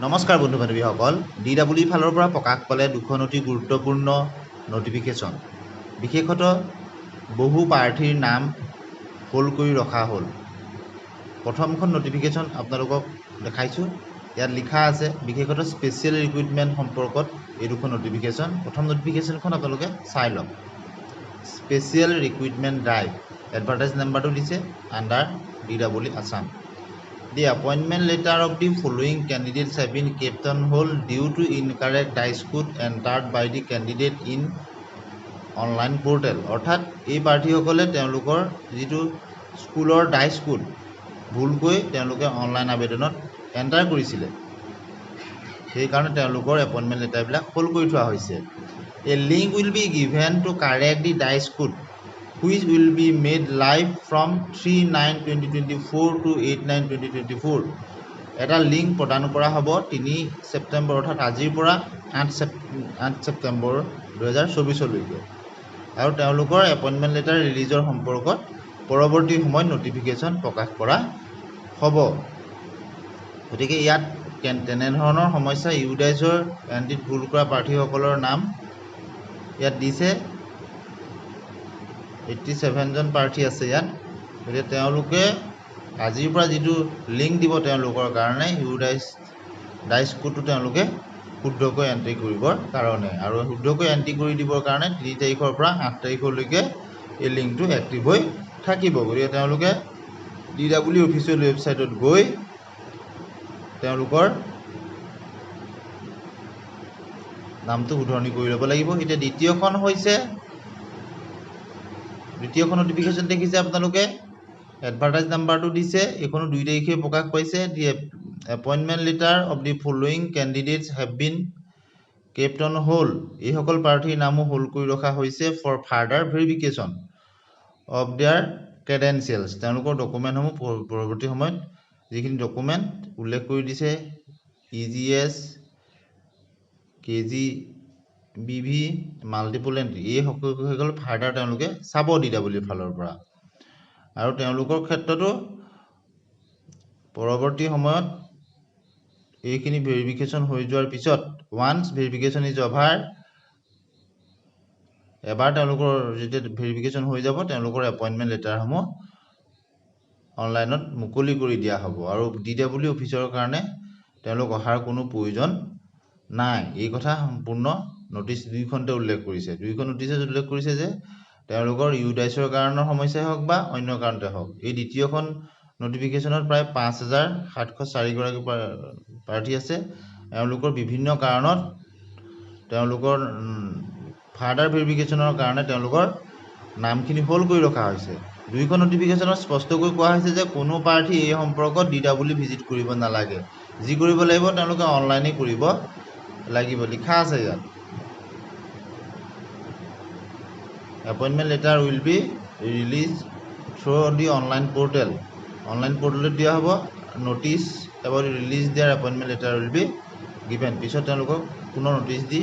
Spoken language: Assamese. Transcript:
নমস্কাৰ বন্ধু বান্ধৱীসকল DW ফালৰ পৰা প্ৰকাশ পালে দুখন অতি গুৰুত্বপূৰ্ণ নটিফিকেশ্যন বিশেষতঃ বহু প্ৰাৰ্থীৰ নাম হোল্ড কৰি ৰখা হ'ল প্ৰথমখন নটিফিকেশ্যন আপোনালোকক দেখাইছোঁ ইয়াত লিখা আছে বিশেষতঃ স্পেচিয়েল ৰিক্ৰুইটমেণ্ট সম্পৰ্কত এই দুখন নটিফিকেশ্যন প্ৰথম নটিফিকেশ্যনখন আপোনালোকে চাই লওক স্পেচিয়েল ৰিক্ৰুইটমেণ্ট ড্ৰাইভ এডভাৰটাইজ নাম্বাৰটো দিছে under DW Assam The appointment letter of the following candidates have been kept on hold due to incorrect dice code entered by the candidate in online portal. অৰ্থাৎ এই প্ৰাৰ্থীসকলে তেওঁলোকৰ যিটো স্কুলৰ ডাইচ কোড ভুলকৈ তেওঁলোকে অনলাইন আবেদনত এণ্টাৰ কৰিছিলে সেইকাৰণে তেওঁলোকৰ এপইণ্টমেণ্ট লেটাৰবিলাক হোল্ড কৰি থোৱা হৈছে A link will be given to correct the dice code which will be made live from 3/9/2024 to 8/9/2024 এটা লিংক প্ৰদান কৰা হ'ব 3 ছেপ্টেম্বৰ অৰ্থাৎ আজিৰ পৰা 8 ছেপ্টেম্বৰ 2024 লৈকে আৰু তেওঁলোকৰ এপইণ্টমেণ্ট লেটাৰ ৰিলিজৰ সম্পৰ্কত পৰৱৰ্তী সময়ত নটিফিকেশ্যন প্ৰকাশ কৰা হ'ব গতিকে ইয়াত তেনেধৰণৰ সমস্যা ইউডাইজৰ এণ্ট্ৰিত ভুল কৰা প্ৰাৰ্থীসকলৰ নাম ইয়াত দিছে 87 জন প্ৰাৰ্থী আছে ইয়াত গতিকে তেওঁলোকে আজিৰ পৰা যিটো লিংক দিব তেওঁলোকৰ কাৰণে ডাইচ কোডটো তেওঁলোকে শুদ্ধকৈ এণ্ট্ৰি কৰিবৰ কাৰণে আৰু শুদ্ধকৈ এণ্ট্ৰি কৰি দিবৰ কাৰণে 3 তাৰিখৰ পৰা 8 তাৰিখলৈকে এই লিংকটো এক্টিভ হৈ থাকিব গতিকে তেওঁলোকে DW অফিচিয়েল ৱেবছাইটত গৈ তেওঁলোকৰ নামটো শুধৰণি কৰি ল'ব লাগিব এতিয়া দ্বিতীয়খন নটিফিকেশ্যন দেখিছে আপোনালোকে এডভাৰটাইজ নাম্বাৰটো দিছে এইখনো 2 তাৰিখে প্ৰকাশ পাইছে the appointment letter of the following candidates have been kept on hold এইসকল প্ৰাৰ্থীৰ নামো হোল্ড কৰি ৰখা হৈছে for further verification of their credentials তেওঁলোকৰ ডকুমেণ্টসমূহ পৰৱৰ্তী সময়ত যিখিনি ডকুমেণ্ট উল্লেখ কৰি দিছে EGS KGBV মাল্টিপল এণ্ট্ৰি এই সকলো ফাৰ্ডাৰ তেওঁলোকে চাব DW ফালৰ পৰা আৰু তেওঁলোকৰ ক্ষেত্ৰতো পৰৱৰ্তী সময়ত এইখিনি ভেৰিফিকেশ্যন হৈ যোৱাৰ পিছত ওৱান্স ভেৰিফিকেশ্যন ইজ অভাৰ এবাৰ তেওঁলোকৰ যেতিয়া ভেৰিফিকেশ্যন হৈ যাব তেওঁলোকৰ এপইণ্টমেণ্ট লেটাৰসমূহ অনলাইনত মুকলি কৰি দিয়া হ'ব আৰু DW অফিচৰ কাৰণে তেওঁলোক অহাৰ কোনো প্ৰয়োজন নাই এই কথা সম্পূৰ্ণ নটিচ দুইখনতে উল্লেখ কৰিছে দুইখন নটিচত উল্লেখ কৰিছে যে তেওঁলোকৰ ইউডাইচৰ কাৰণৰ সমস্যাই হওক বা অন্য কাৰণতে হওক এই দ্বিতীয়খন নটিফিকেশ্যনত প্ৰায় 5704 গৰাকী প্ৰাৰ্থী আছে তেওঁলোকৰ বিভিন্ন কাৰণত তেওঁলোকৰ ফাৰ্ডাৰ ভেৰিফিকেশ্যনৰ কাৰণে তেওঁলোকৰ নামখিনি হোল্ড কৰি ৰখা হৈছে দুইখন নটিফিকেশ্যনত স্পষ্টকৈ কোৱা হৈছে যে কোনো প্ৰাৰ্থী এই সম্পৰ্কত DW ভিজিট কৰিব নালাগে যি কৰিব লাগিব তেওঁলোকে অনলাইনে কৰিব লাগিব লিখা আছে ইয়াত appointment letter will be release through the online পৰ্টেলত দিয়া হ'ব নটিচ এবাউট ৰিলিজ দিয়াৰ appointment letter will be given পিছত তেওঁলোকক পুনৰ নটিচ দি